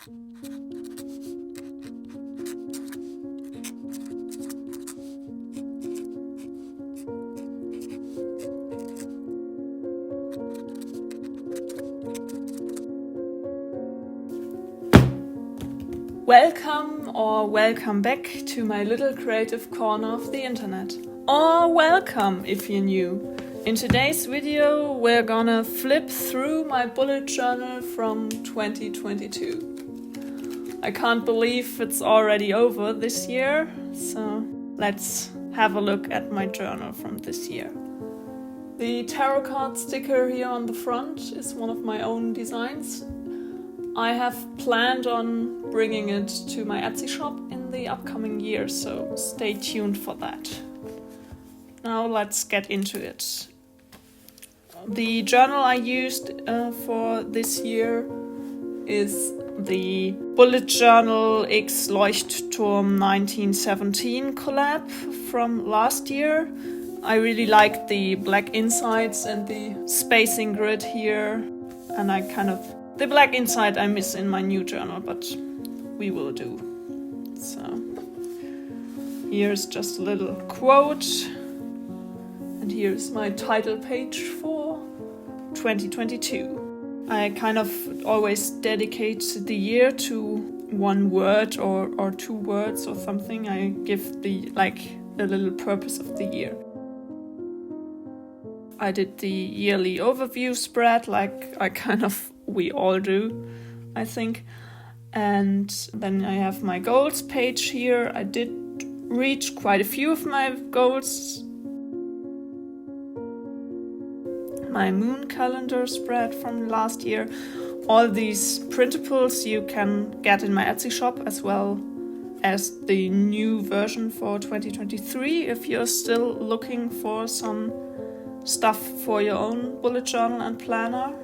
Welcome or welcome back to my little creative corner of the internet. Or welcome if you're new. In today's video we're gonna flip through my bullet journal from 2022. I can't believe it's already over this year, so let's have a look at my journal from this year. The tarot card sticker here on the front is one of my own designs. I have planned on bringing it to my Etsy shop in the upcoming year, so stay tuned for that. Now let's get into it. The journal I used for this year is the Bullet Journal x Leuchtturm 1917 collab from last year. I really like the black insides and the spacing grid here, and the black inside I miss in my new journal, but we will do. So here's just a little quote, and here's my title page for 2022. I always dedicate the year to one word or two words or something. I give the little purpose of the year. I did the yearly overview spread we all do, I think. And then I have my goals page here. I did reach quite a few of my goals. My moon calendar spread from last year. All these printables you can get in my Etsy shop, as well as the new version for 2023 if you're still looking for some stuff for your own bullet journal and planner.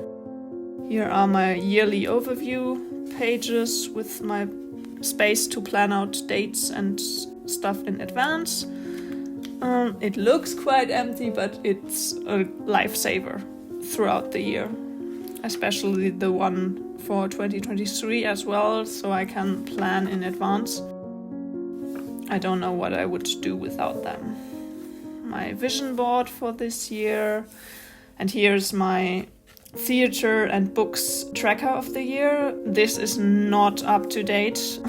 Here are my yearly overview pages with my space to plan out dates and stuff in advance. It looks quite empty, but it's a lifesaver throughout the year, especially the one for 2023 as well, so I can plan in advance. I don't know what I would do without them. My vision board for this year, and here's my theater and books tracker of the year. This is not up to date.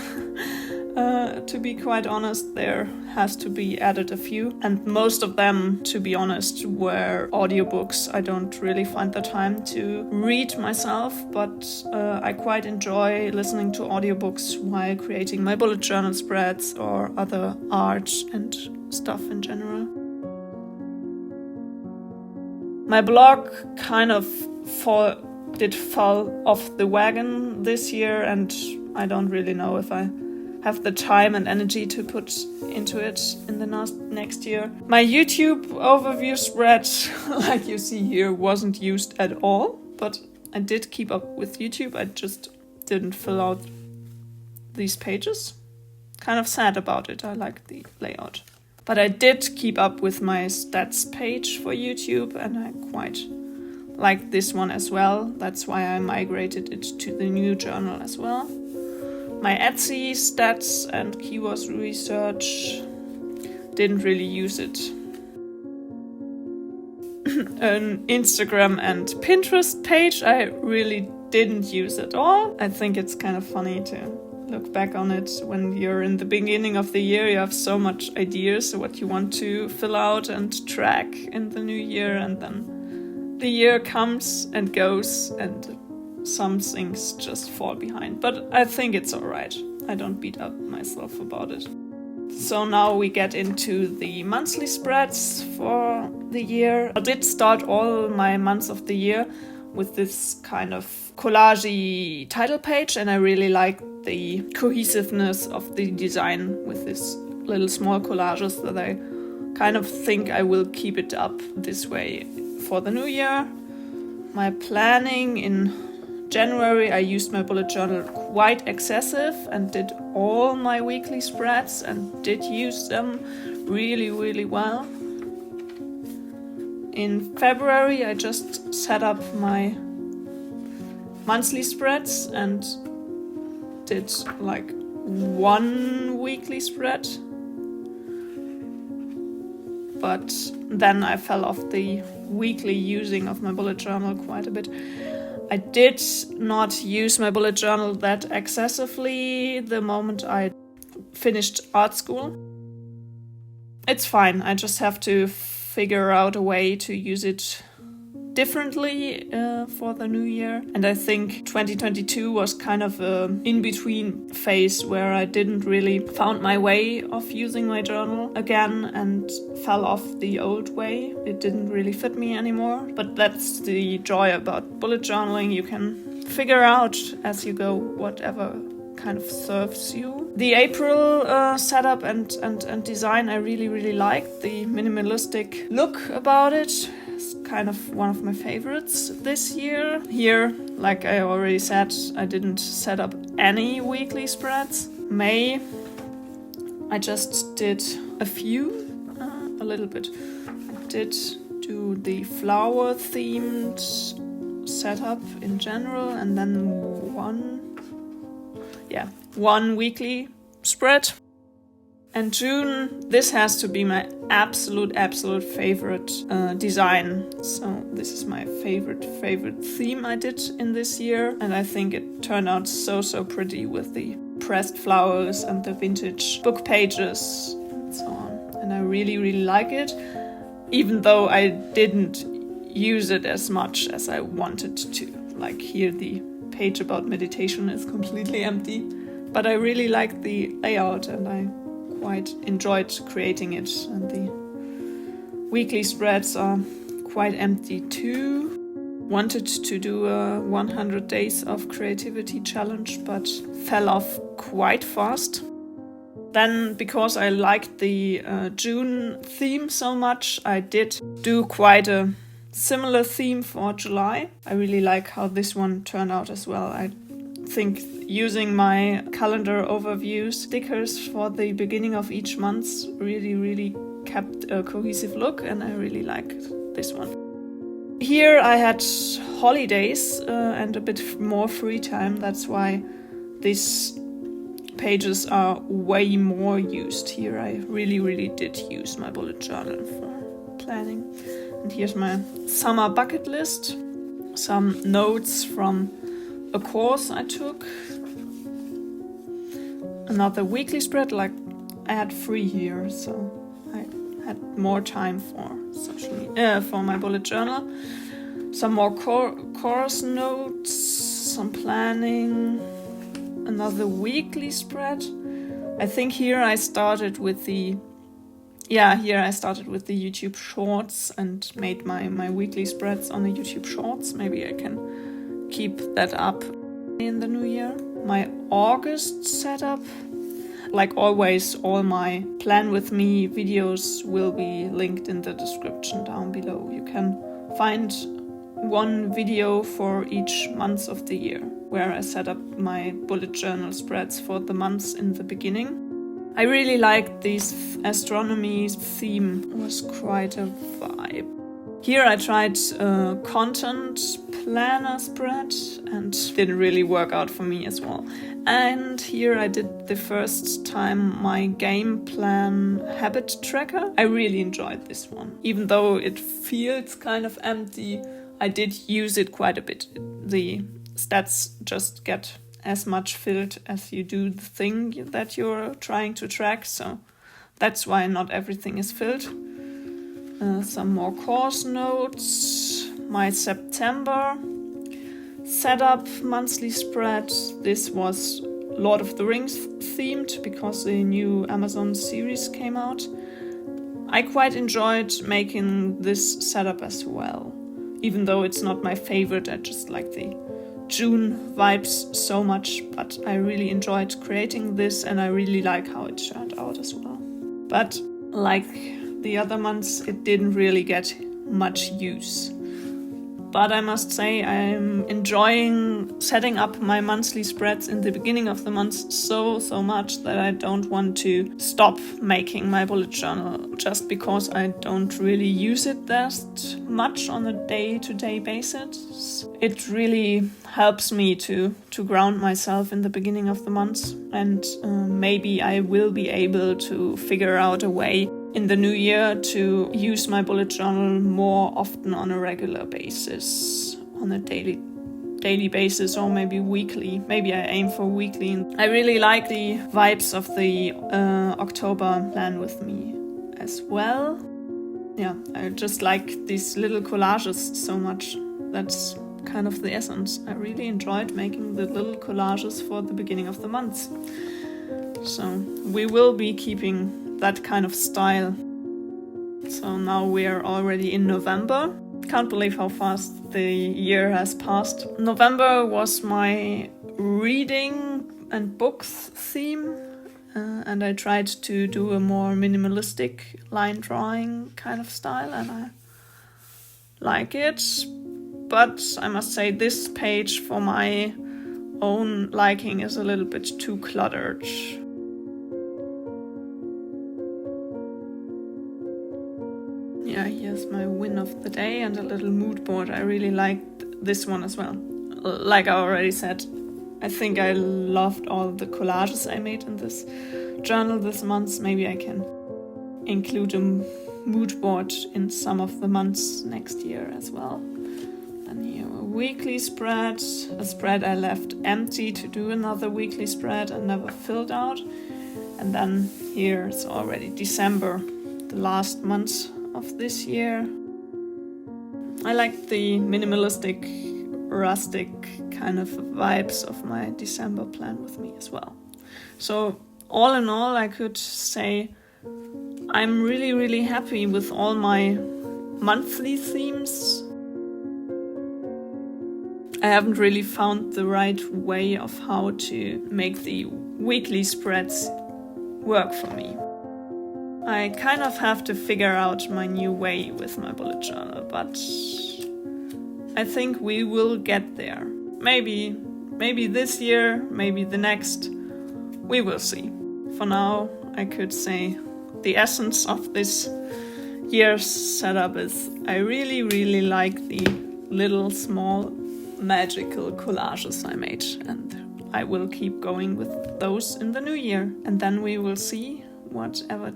To be quite honest, there has to be added a few, and most of them, to be honest, were audiobooks. I don't really find the time to read myself, but I quite enjoy listening to audiobooks while creating my bullet journal spreads or other art and stuff in general. My blog fell off the wagon this year, and I don't really know if I have the time and energy to put into it in the next year. My YouTube overview spread, like you see here, wasn't used at all, but I did keep up with YouTube. I just didn't fill out these pages. Kind of sad about it. I like the layout. But I did keep up with my stats page for YouTube, and I quite like this one as well. That's why I migrated it to the new journal as well. My Etsy stats and keywords research, didn't really use it. An Instagram and Pinterest page, I really didn't use at all. I think it's kind of funny to look back on it when you're in the beginning of the year. You have so much ideas what you want to fill out and track in the new year, and then the year comes and goes and some things just fall behind. But I think it's alright. I don't beat up myself about it. So now we get into the monthly spreads for the year. I did start all my months of the year with this kind of collage-y title page, and I really like the cohesiveness of the design with these little small collages that I kind of think I will keep it up this way for the new year. My planning in January, I used my bullet journal quite excessive and did all my weekly spreads and did use them really, really well. In February, I just set up my monthly spreads and did like one weekly spread, but then I fell off the weekly using of my bullet journal quite a bit. I did not use my bullet journal that excessively the moment I finished art school. It's fine, I just have to figure out a way to use it differently for the new year. And I think 2022 was kind of an in-between phase where I didn't really found my way of using my journal again and fell off the old way. It didn't really fit me anymore. But that's the joy about bullet journaling. You can figure out as you go whatever kind of serves you. The April setup and design I really liked. The minimalistic look about it. It's kind of one of my favorites this year. Here, like I already said, I didn't set up any weekly spreads. May, I just did a few, a little bit. I did do the flower themed setup in general, and then one weekly spread. And June, this has to be my absolute favorite design. So this is my favorite theme I did in this year. And I think it turned out so pretty with the pressed flowers and the vintage book pages and so on. And I really like it, even though I didn't use it as much as I wanted to. Like here, the page about meditation is completely empty. But I really liked the layout and I quite enjoyed creating it, and the weekly spreads are quite empty too. Wanted to do a 100 days of creativity challenge, but fell off quite fast. Then, because I liked the June theme so much, I did do quite a similar theme for July. I really like how this one turned out as well. I think using my calendar overview stickers for the beginning of each month really kept a cohesive look, and I really liked this one. Here I had holidays and a bit more free time. That's why these pages are way more used. Here I really did use my bullet journal for planning. And here's my summer bucket list. Some notes from a course I took. Another weekly spread, like I had free here, so I had more time for for my bullet journal. Some more course notes, some planning, another weekly spread. I think here I started with the YouTube Shorts and made my weekly spreads on the YouTube Shorts. Maybe I can keep that up in the new year. My August setup, like always, all my Plan With Me videos will be linked in the description down below. You can find one video for each month of the year, where I set up my bullet journal spreads for the months in the beginning. I really liked this astronomy theme. It was quite a vibe. Here I tried a content planner spread and didn't really work out for me as well. And here I did the first time my game plan habit tracker. I really enjoyed this one. Even though it feels kind of empty, I did use it quite a bit. The stats just get as much filled as you do the thing that you're trying to track, so that's why not everything is filled. Some more course notes. My September setup monthly spread. This was Lord of the Rings themed because the new Amazon series came out. I quite enjoyed making this setup as well. Even though it's not my favorite, I just like the June vibes so much, but I really enjoyed creating this and I really like how it turned out as well. But like the other months, it didn't really get much use. But I must say I'm enjoying setting up my monthly spreads in the beginning of the month so much that I don't want to stop making my bullet journal just because I don't really use it that much on a day-to-day basis. It really helps me to ground myself in the beginning of the month, and maybe I will be able to figure out a way in the new year to use my bullet journal more often on a regular basis, on a daily basis, or maybe weekly. Maybe I aim for weekly. I really like the vibes of the October plan with me as well. Yeah, I just like these little collages so much. That's kind of the essence. I really enjoyed making the little collages for the beginning of the month. So we will be keeping that kind of style. So now we are already in November. Can't believe how fast the year has passed. November was my reading and books theme. And I tried to do a more minimalistic line drawing kind of style, and I like it. But I must say this page for my own liking is a little bit too cluttered. Yeah, here's my win of the day and a little mood board. I really liked this one as well. Like I already said, I think I loved all the collages I made in this journal this month. Maybe I can include a mood board in some of the months next year as well. And here a weekly spread, a spread I left empty to do another weekly spread and never filled out. And then here it's already December, the last month of this year. I like the minimalistic, rustic kind of vibes of my December plan with me as well. So all in all, I could say I'm really, really happy with all my monthly themes. I haven't really found the right way of how to make the weekly spreads work for me. I kind of have to figure out my new way with my bullet journal, but I think we will get there. Maybe this year, maybe the next. We will see. For now, I could say the essence of this year's setup is I really, really like the little small magical collages I made, and I will keep going with those in the new year. And then we will see whatever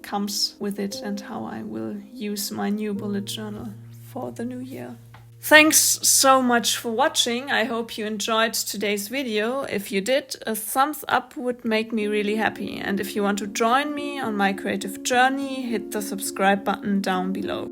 comes with it and how I will use my new bullet journal for the new year. Thanks so much for watching. I hope you enjoyed today's video. If you did, a thumbs up would make me really happy. And if you want to join me on my creative journey, hit the subscribe button down below.